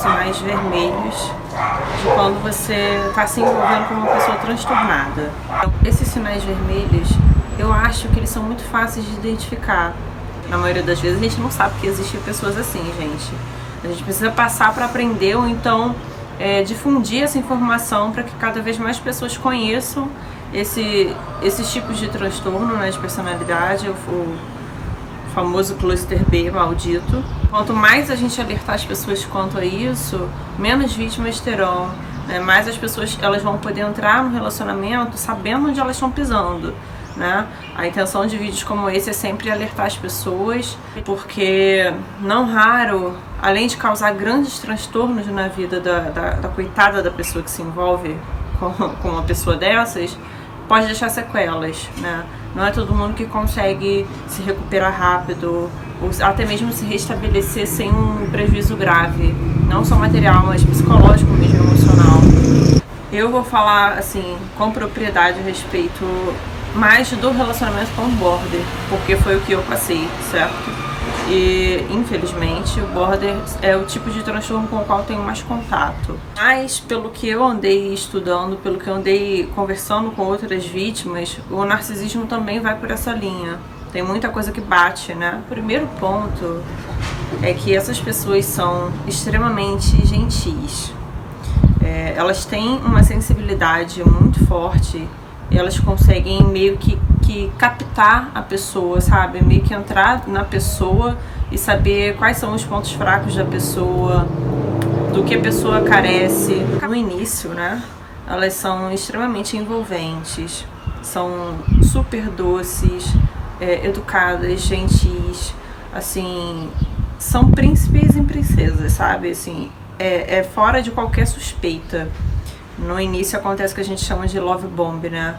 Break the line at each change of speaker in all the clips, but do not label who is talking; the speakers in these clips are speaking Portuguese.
sinais vermelhos de quando você está se envolvendo com uma pessoa transtornada. Esses sinais vermelhos, eu acho que eles são muito fáceis de identificar. Na maioria das vezes a gente não sabe que existem pessoas assim, gente. A gente precisa passar para aprender ou então difundir essa informação para que cada vez mais pessoas conheçam esses tipos de transtorno, né, de personalidade, o famoso cluster B maldito. Quanto mais a gente alertar as pessoas quanto a isso, menos vítimas terão, né? Mais as pessoas elas vão poder entrar no relacionamento sabendo onde elas estão pisando, né? A intenção de vídeos como esse é sempre alertar as pessoas, porque não raro, além de causar grandes transtornos na vida da coitada da pessoa que se envolve com uma pessoa dessas, pode deixar sequelas, né? Não é todo mundo que consegue se recuperar rápido, ou até mesmo se restabelecer sem um prejuízo grave, não só material, mas psicológico mesmo, emocional. Eu vou falar, assim, com propriedade a respeito mais do relacionamento com o border, porque foi o que eu passei, certo? E, infelizmente, o border é o tipo de transtorno com o qual eu tenho mais contato. Mas, pelo que eu andei estudando, pelo que eu andei conversando com outras vítimas, o narcisismo também vai por essa linha. Tem muita coisa que bate, né? O primeiro ponto é que essas pessoas são extremamente gentis. Elas têm uma sensibilidade muito forte. Elas conseguem meio que captar a pessoa, sabe? Meio que entrar na pessoa e saber quais são os pontos fracos da pessoa, do que a pessoa carece. No início, né? Elas são extremamente envolventes, são super doces, educadas, gentis, assim, são príncipes e princesas, sabe? Assim, é fora de qualquer suspeita. No início acontece o que a gente chama de love bomb, né?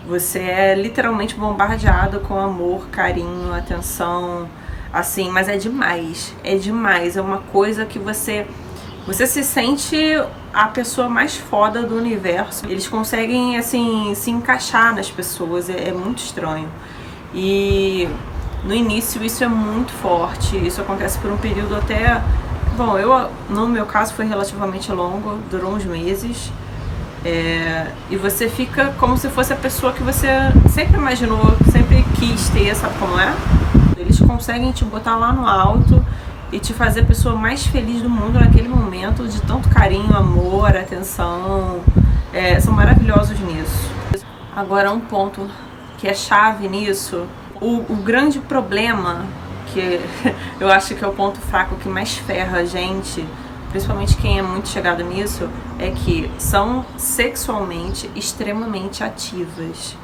Você é literalmente bombardeado com amor, carinho, atenção, assim, mas é demais, é uma coisa que você se sente a pessoa mais foda do universo. Eles conseguem, assim, se encaixar nas pessoas, é muito estranho. E no início isso é muito forte, isso acontece por um período até... Bom, no meu caso foi relativamente longo, durou uns meses. E você fica como se fosse a pessoa que você sempre imaginou, sempre quis ter, sabe como é? Eles conseguem te botar lá no alto e te fazer a pessoa mais feliz do mundo naquele momento, de tanto carinho, amor, atenção. São maravilhosos nisso. Agora, um ponto que é chave nisso, o grande problema, que eu acho que é o ponto fraco que mais ferra a gente, principalmente quem é muito chegado nisso, é que são sexualmente extremamente ativas,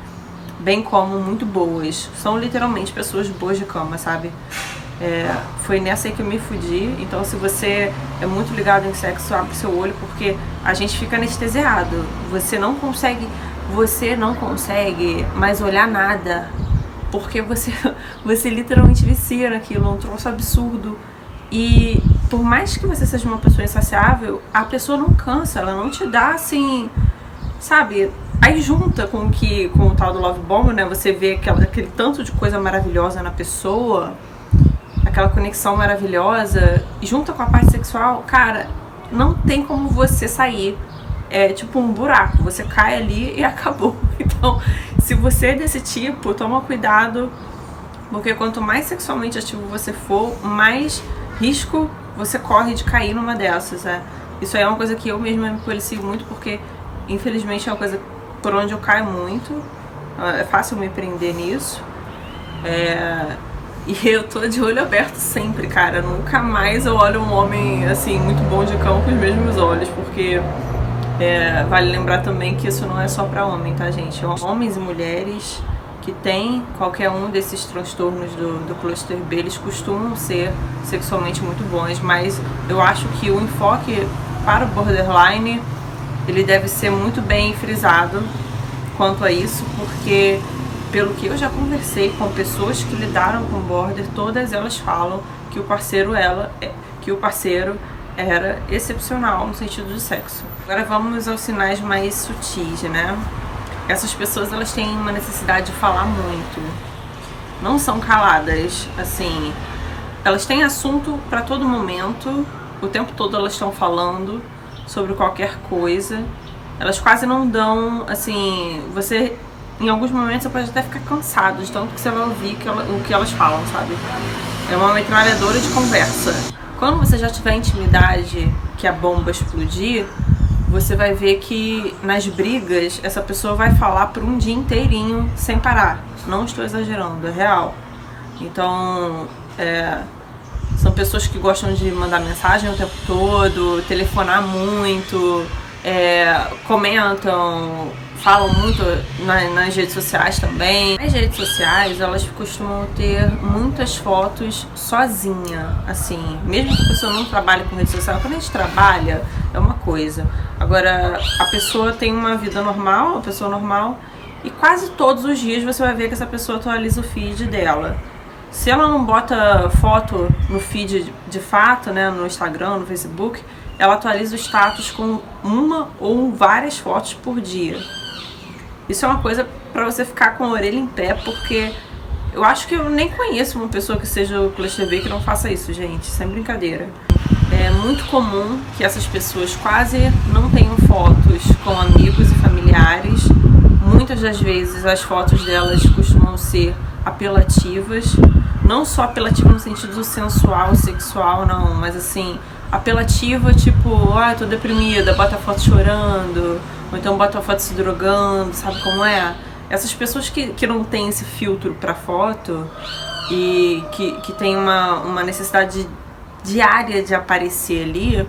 bem como muito boas. São literalmente pessoas boas de cama, sabe? Foi nessa aí que eu me fudi. Então, se você é muito ligado em sexo, abre seu olho, porque a gente fica anestesiado. Você não consegue mais olhar nada, porque você literalmente vicia naquilo, é um troço absurdo. E por mais que você seja uma pessoa insaciável, a pessoa não cansa, ela não te dá assim, sabe? Aí junta com o tal do love bomb, né? Você vê aquele tanto de coisa maravilhosa na pessoa, aquela conexão maravilhosa, e junta com a parte sexual, cara, não tem como você sair. É tipo um buraco, você cai ali e acabou. Então, se você é desse tipo, toma cuidado, porque quanto mais sexualmente ativo você for, mais risco você corre de cair numa dessas, né? Isso aí é uma coisa que eu mesma me policio muito, porque infelizmente é uma coisa por onde eu caio muito. É fácil me prender nisso. E eu tô de olho aberto sempre, cara. Nunca mais eu olho um homem, assim, muito bom de cama com os mesmos olhos, porque vale lembrar também que isso não é só pra homem, tá, gente? Homens e mulheres que tem qualquer um desses transtornos do cluster B, eles costumam ser sexualmente muito bons, mas eu acho que o enfoque para o borderline, ele deve ser muito bem frisado quanto a isso, porque pelo que eu já conversei com pessoas que lidaram com border, todas elas falam que o parceiro era excepcional no sentido de sexo. Agora vamos aos sinais mais sutis, né? Essas pessoas, elas têm uma necessidade de falar muito. Não são caladas, assim. Elas têm assunto para todo momento o tempo todo elas estão falando sobre qualquer coisa. Elas quase não dão, assim, você, em alguns momentos, você pode até ficar cansado de tanto que você vai ouvir o que elas falam, sabe? É uma metralhadora de conversa. Quando você já tiver intimidade, que a bomba explodir, você vai ver que nas brigas, essa pessoa vai falar por um dia inteirinho, sem parar. Não estou exagerando, é real. Então, são pessoas que gostam de mandar mensagem o tempo todo, telefonar muito, comentam, falam muito nas redes sociais também. As redes sociais, elas costumam ter muitas fotos sozinha, assim, mesmo que a pessoa não trabalhe com rede social. Quando a gente trabalha, é uma coisa. Agora, a pessoa tem uma vida normal, uma pessoa normal, e quase todos os dias você vai ver que essa pessoa atualiza o feed dela. Se ela não bota foto no feed de fato, né, no Instagram, no Facebook, ela atualiza o status com uma ou várias fotos por dia. Isso é uma coisa pra você ficar com a orelha em pé, porque eu acho que eu nem conheço uma pessoa que seja o Cluster B que não faça isso, gente, sem brincadeira. É muito comum que essas pessoas quase não tenham fotos com amigos e familiares. Muitas das vezes as fotos delas costumam ser apelativas, não só apelativa no sentido sensual, sexual, não, mas assim, apelativa tipo, tô deprimida, bota a foto chorando, ou então bota a foto se drogando, sabe como é? Essas pessoas que não tem esse filtro pra foto e que tem uma necessidade diária de aparecer ali,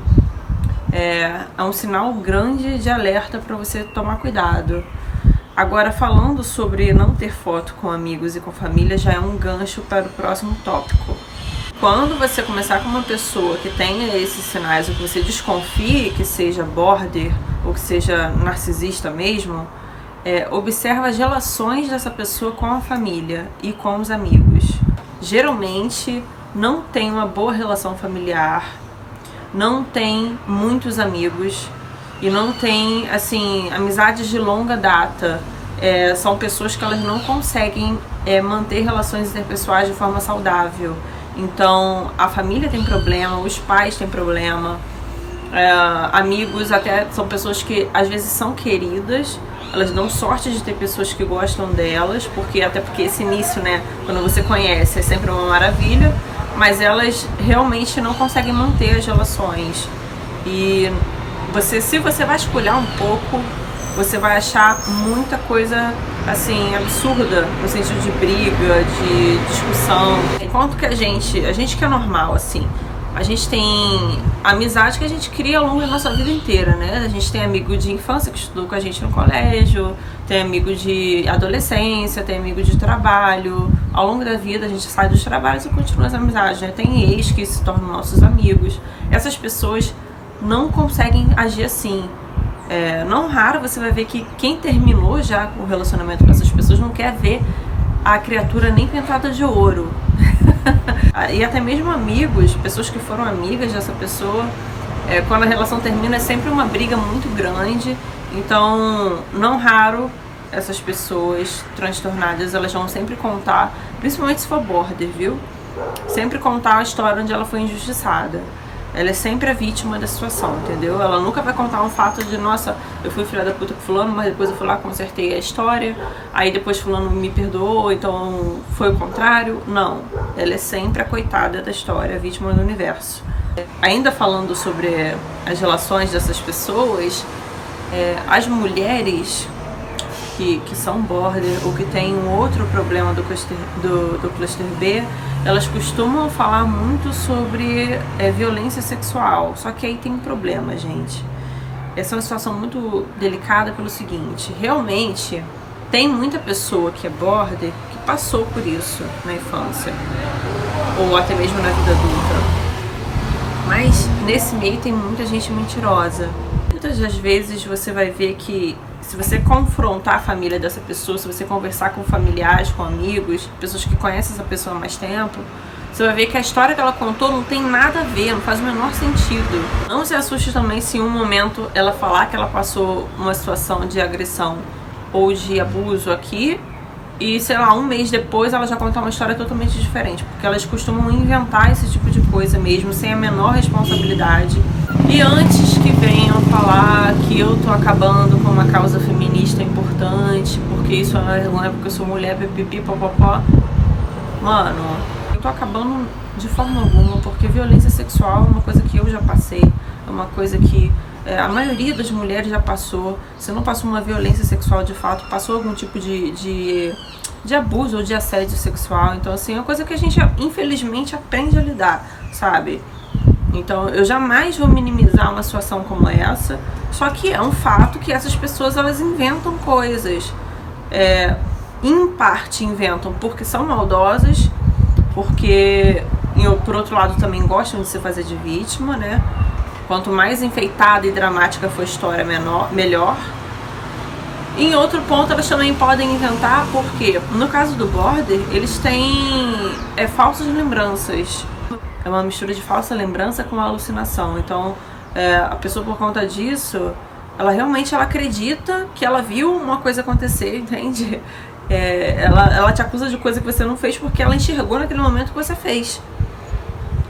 é um sinal grande de alerta para você tomar cuidado. Agora, falando sobre não ter foto com amigos e com família, já é um gancho para o próximo tópico. Quando você começar com uma pessoa que tenha esses sinais, ou que você desconfie que seja border, ou que seja narcisista mesmo, observa as relações dessa pessoa com a família e com os amigos. Geralmente, não tem uma boa relação familiar, não tem muitos amigos, e não tem, assim, amizades de longa data. São pessoas que elas não conseguem manter relações interpessoais de forma saudável. Então, a família tem problema, os pais têm problema, amigos até são pessoas que às vezes são queridas, elas dão sorte de ter pessoas que gostam delas, até porque esse início, né, quando você conhece, é sempre uma maravilha, mas elas realmente não conseguem manter as relações. E se você vasculhar um pouco, você vai achar muita coisa, assim, absurda, no sentido de briga, de discussão. Enquanto que a gente que é normal, assim, a gente tem amizade que a gente cria ao longo da nossa vida inteira, né? A gente tem amigo de infância que estudou com a gente no colégio, tem amigo de adolescência, tem amigo de trabalho. Ao longo da vida a gente sai dos trabalhos e continua as amizades, né? Tem ex que se tornam nossos amigos. Essas pessoas não conseguem agir assim. Não raro você vai ver que quem terminou já o relacionamento com essas pessoas não quer ver a criatura nem pintada de ouro. E até mesmo amigos, pessoas que foram amigas dessa pessoa, quando a relação termina é sempre uma briga muito grande. Então, não raro essas pessoas transtornadas, elas vão sempre contar, principalmente se for border, viu? Sempre contar a história onde ela foi injustiçada. Ela é sempre a vítima da situação, entendeu? Ela nunca vai contar um fato de, nossa, eu fui filha da puta com fulano, mas depois eu fui lá, consertei a história, aí depois fulano me perdoou, então foi o contrário. Não, ela é sempre a coitada da história, a vítima do universo. Ainda falando sobre as relações dessas pessoas, as mulheres que são border ou que têm um outro problema do cluster B, elas costumam falar muito sobre violência sexual. Só que aí tem um problema, gente. Essa é uma situação muito delicada pelo seguinte: realmente tem muita pessoa que é border que passou por isso na infância ou até mesmo na vida adulta. Mas nesse meio tem muita gente mentirosa. Muitas das vezes você vai ver que se você confrontar a família dessa pessoa, se você conversar com familiares, com amigos, pessoas que conhecem essa pessoa há mais tempo, você vai ver que a história que ela contou não tem nada a ver, não faz o menor sentido. Não se assuste também se em um momento ela falar que ela passou uma situação de agressão ou de abuso aqui e sei lá, um mês depois ela já conta uma história totalmente diferente, porque elas costumam inventar esse tipo de coisa mesmo, sem a menor responsabilidade. E antes que venham falar que eu tô acabando com uma causa feminista importante, porque isso é uma vergonha, porque eu sou mulher, pipipi, popopó, mano, eu tô acabando de forma alguma, porque violência sexual é uma coisa que eu já passei, é uma coisa que a maioria das mulheres já passou. Se não passou uma violência sexual de fato, passou algum tipo de abuso ou de assédio sexual. Então assim, é uma coisa que a gente infelizmente aprende a lidar, sabe? Então eu jamais vou minimizar uma situação como essa, só que é um fato que essas pessoas, elas inventam coisas, em parte inventam porque são maldosas, porque por outro lado também gostam de se fazer de vítima, né? Quanto mais enfeitada e dramática for a história, melhor. E em outro ponto, elas também podem inventar, porque no caso do Border, eles têm falsas lembranças. É uma mistura de falsa lembrança com alucinação. Então, a pessoa, por conta disso, ela realmente acredita que ela viu uma coisa acontecer, entende? Ela te acusa de coisa que você não fez porque ela enxergou naquele momento que você fez.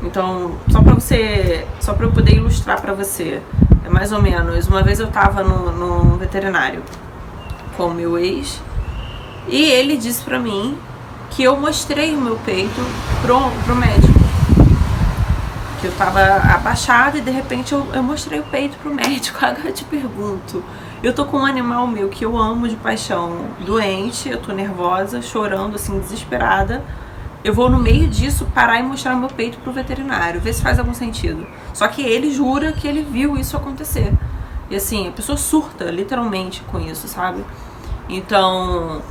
Então, só pra eu poder ilustrar pra você, mais ou menos, uma vez eu tava no veterinário com o meu ex, e ele disse pra mim que eu mostrei o meu peito pro médico. Que eu tava abaixada e de repente eu mostrei o peito pro médico. Agora eu te pergunto, eu tô com um animal meu que eu amo de paixão, doente, eu tô nervosa, chorando assim, desesperada. Eu vou no meio disso parar e mostrar meu peito pro veterinário, ver se faz algum sentido. Só que ele jura que ele viu isso acontecer. E assim, a pessoa surta literalmente com isso, sabe? Então,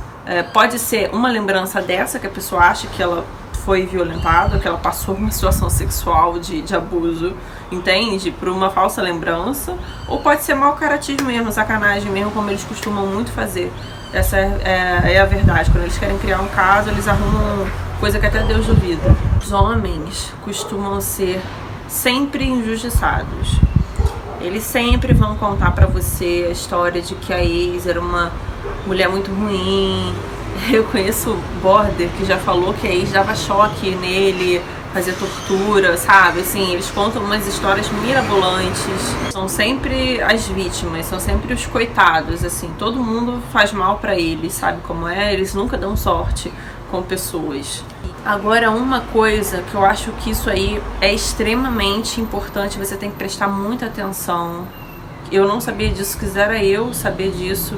pode ser uma lembrança dessa, que a pessoa acha que ela foi violentada, que ela passou uma situação sexual de abuso, entende? Por uma falsa lembrança. Ou pode ser mau caratismo mesmo, sacanagem mesmo, como eles costumam muito fazer. Essa é a verdade. Quando eles querem criar um caso, eles arrumam coisa que até Deus duvida. Os homens costumam ser sempre injustiçados. Eles sempre vão contar pra você a história de que a ex era uma mulher muito ruim. Eu conheço Border que já falou que a ex dava choque nele, fazia tortura, sabe? Assim, eles contam umas histórias mirabolantes. São sempre as vítimas, são sempre os coitados, assim. Todo mundo faz mal pra eles, sabe como é? Eles nunca dão sorte com pessoas. Agora, uma coisa que eu acho que isso aí é extremamente importante, você tem que prestar muita atenção. Eu não sabia disso, quisera eu saber disso.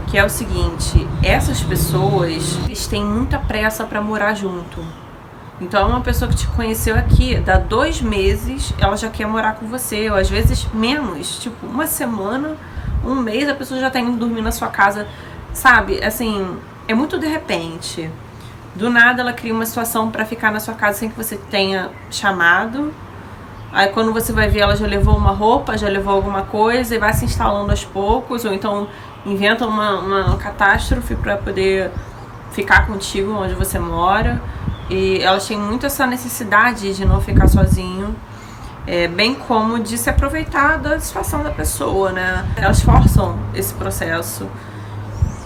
Que é o seguinte, essas pessoas, eles têm muita pressa pra morar junto. Então é uma pessoa que te conheceu aqui, dá 2 meses, ela já quer morar com você, ou às vezes menos, tipo uma semana, um mês, a pessoa já tá indo dormir na sua casa, sabe? Assim, é muito de repente. Do nada ela cria uma situação pra ficar na sua casa sem que você tenha chamado. Aí quando você vai ver, ela já levou uma roupa, já levou alguma coisa e vai se instalando aos poucos, ou então inventa uma catástrofe pra poder ficar contigo onde você mora. E elas têm muito essa necessidade de não ficar sozinho, bem como de se aproveitar da situação da pessoa, né? Elas forçam esse processo.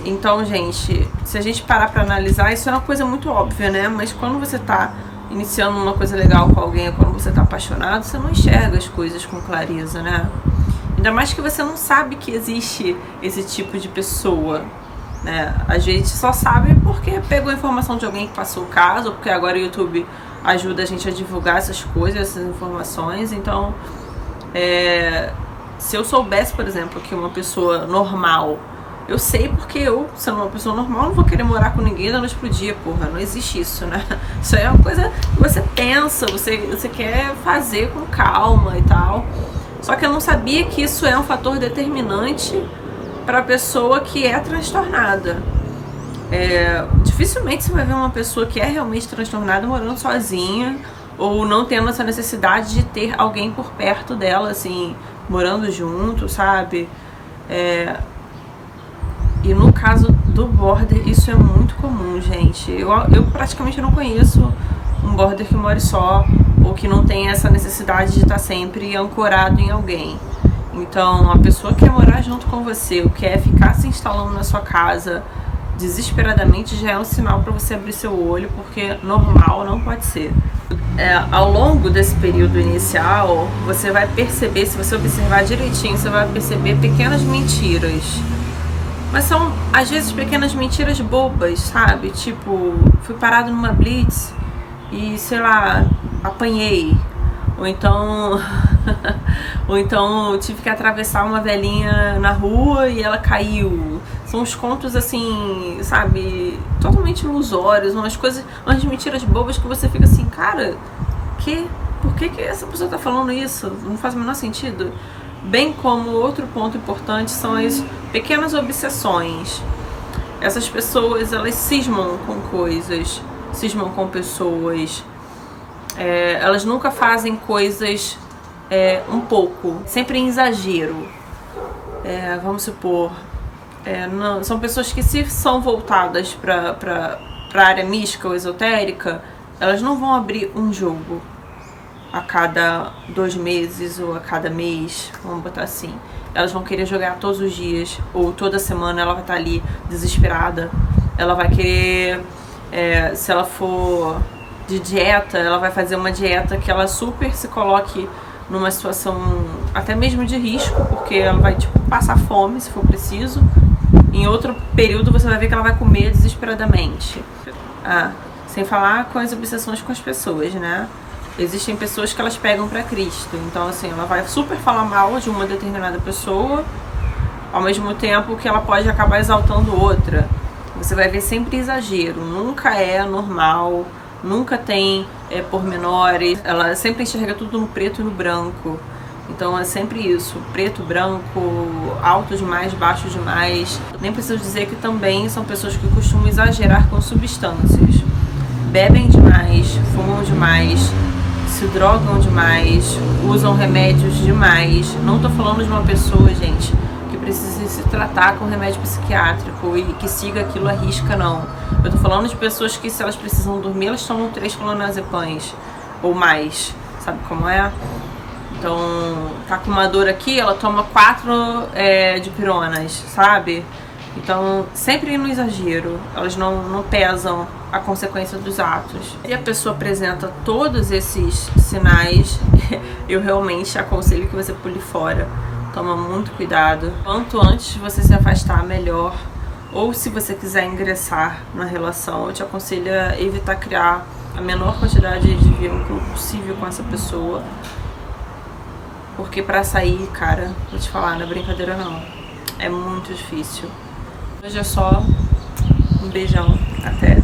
Então, gente, se a gente parar pra analisar, isso é uma coisa muito óbvia, né? Mas quando você tá iniciando uma coisa legal com alguém, ou quando você tá apaixonado, você não enxerga as coisas com clareza, né? Ainda mais que você não sabe que existe esse tipo de pessoa, né? A gente só sabe porque pegou a informação de alguém que passou o caso, ou porque agora o YouTube ajuda a gente a divulgar essas coisas, essas informações. Então, se eu soubesse, por exemplo, que uma pessoa normal, eu sei porque eu, sendo uma pessoa normal, não vou querer morar com ninguém da noite pro dia, porra, não existe isso, né? Isso aí é uma coisa que você pensa, você quer fazer com calma e tal. Só que eu não sabia que isso é um fator determinante para a pessoa que é transtornada. Dificilmente você vai ver uma pessoa que é realmente transtornada morando sozinha ou não tendo essa necessidade de ter alguém por perto dela, assim, morando junto, sabe? E no caso do Border, isso é muito comum, gente. Eu praticamente não conheço um Border que more só ou que não tenha essa necessidade de estar sempre ancorado em alguém. Então, a pessoa que quer morar junto com você, ou quer ficar se instalando na sua casa desesperadamente já é um sinal para você abrir seu olho, porque normal não pode ser. Ao longo desse período inicial, você vai perceber, se você observar direitinho, você vai perceber pequenas mentiras. Mas são, às vezes, pequenas mentiras bobas, sabe? Tipo, fui parado numa blitz e, sei lá, apanhei. Ou então tive que atravessar uma velhinha na rua e ela caiu. São uns contos assim, sabe, totalmente ilusórios, umas mentiras bobas que você fica assim, cara, por que essa pessoa tá falando isso? Não faz o menor sentido. Bem como outro ponto importante são as pequenas obsessões. Essas pessoas, elas cismam com coisas, cismam com pessoas. Elas nunca fazem coisas um pouco, sempre em exagero. Vamos supor, não, são pessoas que, se são voltadas para a área mística ou esotérica, elas não vão abrir um jogo a cada 2 meses ou a cada mês, vamos botar assim. Elas vão querer jogar todos os dias, ou toda semana ela vai estar ali desesperada. Ela vai querer, se ela for de dieta, ela vai fazer uma dieta que ela super se coloque numa situação até mesmo de risco, porque ela vai, tipo, passar fome se for preciso. Em outro período você vai ver que ela vai comer desesperadamente. Sem falar com as obsessões com as pessoas, né? Existem pessoas que elas pegam pra Cristo. Então, assim, ela vai super falar mal de uma determinada pessoa, ao mesmo tempo que ela pode acabar exaltando outra. Você vai ver sempre exagero, nunca é normal, nunca tem pormenores. Ela sempre enxerga tudo no preto e no branco. Então é sempre isso, preto, branco, alto demais, baixo demais. Nem preciso dizer que também são pessoas que costumam exagerar com substâncias. Bebem demais, fumam demais, se drogam demais, usam remédios demais. Não tô falando de uma pessoa, gente, que precisa se tratar com remédio psiquiátrico e que siga aquilo à risca, não. Eu tô falando de pessoas que, se elas precisam dormir, elas tomam 3 clonazepams ou mais, sabe como é? Então, tá com uma dor aqui, ela toma 4 dipironas, sabe? Então, sempre no exagero, elas não pesam a consequência dos atos. E a pessoa apresenta todos esses sinais, eu realmente aconselho que você pule fora. Toma muito cuidado. Quanto antes você se afastar, melhor. Ou se você quiser ingressar na relação, eu te aconselho a evitar criar a menor quantidade de vínculo possível com essa pessoa. Porque pra sair, cara, vou te falar, não é brincadeira não. É muito difícil. Hoje é só um beijão. Até.